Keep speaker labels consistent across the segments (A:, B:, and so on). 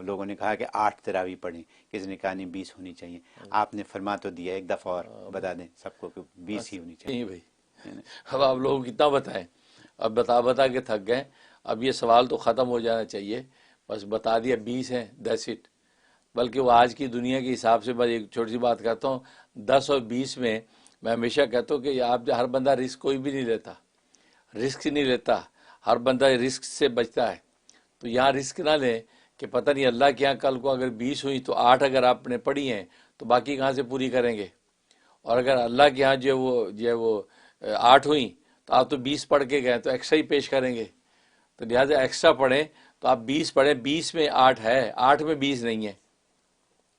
A: لوگوں نے کہا کہ 8 تراویح پڑھیں، کسی نے کہا نہیں 20 ہونی چاہیے. آپ نے فرما تو دیا، ایک دفعہ اور بتا دیں سب کو کہ 20 ہی ہونی چاہیے.
B: نہیں بھائی، اب آپ لوگوں کو کتنا بتائیں، اب بتا کے تھک گئے. اب یہ سوال تو ختم ہو جانا چاہیے، بس بتا دیا 20 ہیں، دیٹس اٹ. بلکہ وہ آج کی دنیا کے حساب سے میں ایک چھوٹی سی بات کہتا ہوں، 10 اور 20 میں ہمیشہ کہتا ہوں کہ آپ ہر بندہ رسک کوئی بھی نہیں لیتا، رسک نہیں لیتا، ہر بندہ رسک سے بچتا ہے. تو یہاں رسک نہ لیں کہ پتہ نہیں اللہ کے یہاں کل کو اگر 20 ہوئی تو 8 اگر آپ نے پڑھی ہیں تو باقی کہاں سے پوری کریں گے، اور اگر اللہ کے ہاں جو ہے وہ 8 ہوئیں تو آپ تو 20 پڑھ کے گئے تو ایکسٹرا ہی پیش کریں گے. تو لہٰذا ایکسٹرا پڑھیں تو آپ 20 پڑھیں، 20 میں 8 ہے، 8 میں 20 نہیں ہے.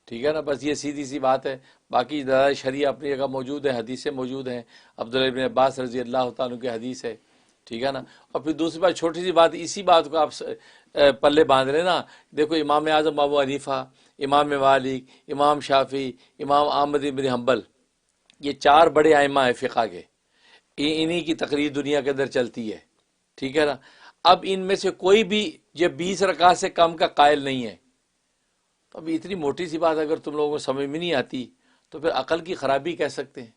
B: ٹھیک ہے نا، بس یہ سیدھی سی بات ہے. باقی دلائل شرعیہ اپنی جگہ موجود ہیں، حدیثیں موجود ہیں. عبداللہ ابن عباس رضی اللہ تعالیٰ کی حدیث ہے. ٹھیک ہے نا. اور پھر دوسری بات، چھوٹی سی بات، اسی بات کو آپ پلے باندھ رہے نا. دیکھو امام اعظم ابو حنیفہ، امام مالک، امام شافعی، امام احمد بن حنبل، یہ 4 بڑے ائمہ ہیں فقہ کے، انہی کی تقریر دنیا کے اندر چلتی ہے. ٹھیک ہے نا. اب ان میں سے کوئی بھی یہ 20 رکعت سے کم کا قائل نہیں ہے. تو اب اتنی موٹی سی بات اگر تم لوگوں کو سمجھ میں نہیں آتی تو پھر عقل کی خرابی کہہ سکتے ہیں.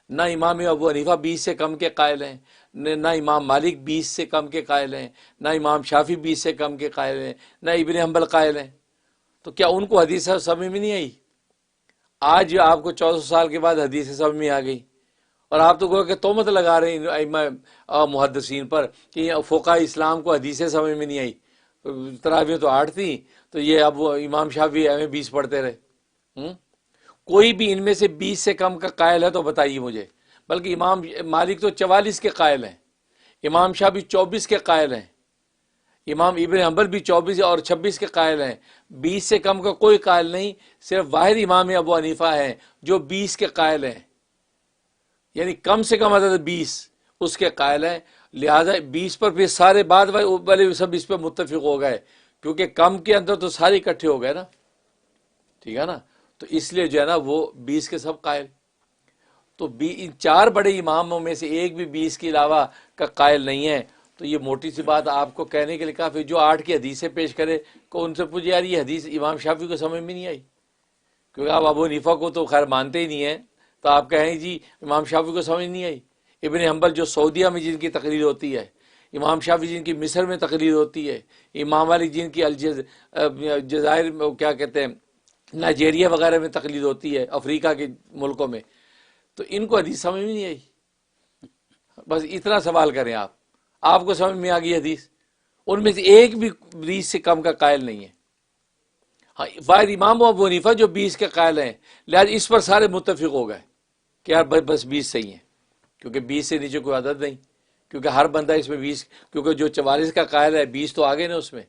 B: نہ امام ابو حنیفہ 20 سے کم کے قائل ہیں، نہ امام مالک 20 سے کم کے قائل ہیں، نہ امام شافعی 20 سے کم کے قائل ہیں، نہ ابن حنبل قائل ہیں. تو کیا ان کو حدیث سمجھ میں نہیں آئی؟ آج آپ کو 1400 سال کے بعد حدیث سمجھ میں آ گئی، اور آپ تو کہ تہمت لگا رہے ہیں ائمہ محدثین پر کہ فقہاء اسلام کو حدیثیں سمجھ میں نہیں آئی. تراویح تو 8 تھیں تو یہ اب وہ امام شافعی 20 پڑھتے رہے. کوئی بھی ان میں سے 20 سے کم کا قائل ہے تو بتائیے مجھے. بلکہ امام مالک تو 44 کے قائل ہیں، امام شافعی 24 کے قائل ہیں، امام ابن حنبل بھی 24 اور 26 کے قائل ہیں. 20 سے کم کا کوئی قائل نہیں، صرف واحد امام ابو حنیفہ ہیں جو 20 کے قائل ہیں، یعنی کم سے کم عدد 20 اس کے قائل ہیں. لہذا 20 پر پھر سارے بعد والے سب اس پہ متفق ہو گئے، کیونکہ کم کے اندر تو سارے اکٹھے ہو گئے نا. ٹھیک ہے نا. تو اس لیے جو ہے نا وہ 20 کے سب قائل. تو ان 4 بڑے اماموں میں سے ایک بھی 20 کے علاوہ کا قائل نہیں ہے. تو یہ موٹی سی بات آپ کو کہنے کے لیے کہا. پھر جو 8 کی حدیثیں پیش کرے کو ان سے پوچھے یار یہ حدیث امام شافعی کو سمجھ میں نہیں آئی، کیونکہ آپ ابو حنیفہ کو تو خیر مانتے ہی نہیں ہیں، تو آپ کہیں جی امام شافعی کو سمجھ نہیں آئی. ابن حنبل جو سعودیہ میں جن کی تقریر ہوتی ہے، امام شافعی جن کی مصر میں تقریر ہوتی ہے، امام مالک جن کی جزائر میں کیا کہتے ہیں نائجیریا وغیرہ میں تقریر ہوتی ہے، افریقہ کے ملکوں میں، تو ان کو حدیث سمجھ میں نہیں آئی. بس اتنا سوال کریں آپ کو سمجھ میں آ گئی حدیث؟ ان میں سے ایک بھی 20 سے کم کا قائل نہیں ہے. ہاں واحد امام ابو حنیفہ جو 20 کے قائل ہیں، لہٰذا اس پر سارے متفق ہو گئے کہ یار بس 20 صحیح ہیں، کیونکہ 20 سے نیچے کوئی عدد نہیں. کیونکہ ہر بندہ اس میں 20، کیونکہ جو 44 کا قائل ہے 20 تو آ گئے نا اس میں،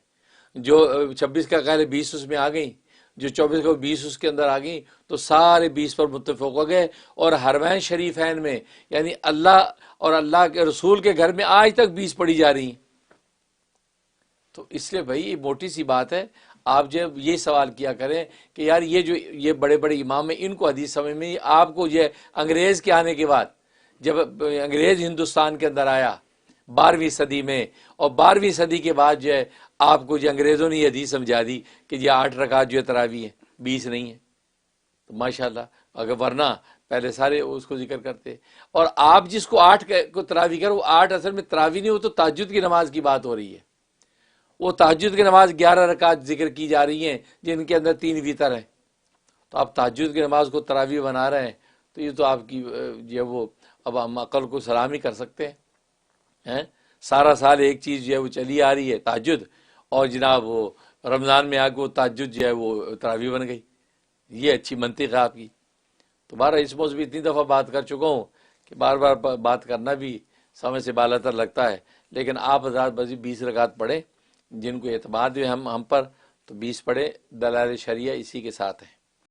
B: جو 26 کا قائل ہے 20 اس میں آ گئی، جو 24 کا 20 اس کے اندر آ گئی، تو سارے 20 پر متفق ہو گئے. اور حرمین شریفین میں یعنی اللہ اور اللہ کے رسول کے گھر میں آج تک 20 پڑھی جا رہی ہیں. تو اس لیے بھائی یہ موٹی سی بات ہے. آپ جب یہ سوال کیا کریں کہ یار یہ بڑے بڑے امام ہیں ان کو حدیث سمجھ میں نہیں، آپ کو یہ انگریز کے آنے کے بعد، جب انگریز ہندوستان کے اندر آیا 12ویں صدی میں، اور 12ویں صدی کے بعد جو ہے آپ کو جو انگریزوں نے یہ حدیث سمجھا دی کہ یہ 8 رکعت جو ہے تراویح ہے 20 نہیں ہے. تو ماشاءاللہ اگر ورنہ پہلے سارے اس کو ذکر کرتے. اور آپ جس کو 8 کو تراویح کر، وہ 8 اصل میں تراویح نہیں، وہ تو تہجد کی نماز کی بات ہو رہی ہے. وہ تہجد کی نماز 11 رکعت ذکر کی جا رہی ہیں جن کے اندر 3 وتر ہیں. تو آپ تہجد کی نماز کو تراویح بنا رہے ہیں، تو یہ تو آپ کی جو ہے وہ اب ہم عقل کو سلامی کر سکتے ہیں. سارا سال ایک چیز جو ہے وہ چلی آ رہی ہے تہجد، اور جناب وہ رمضان میں آ کے وہ تہجد جو ہے وہ تراویح بن گئی. یہ اچھی منطق ہے آپ کی. تو بارہ اس موضوع بھی اتنی دفعہ بات کر چکا ہوں کہ بار بار بات کرنا بھی سمجھ سے بالا تر لگتا ہے. لیکن آپ حضرات بس 20 رکعت پڑھیں، جن کو اعتماد ہے ہم پر، تو 20 پڑھیں. دلائل شرعیہ اسی کے ساتھ ہیں.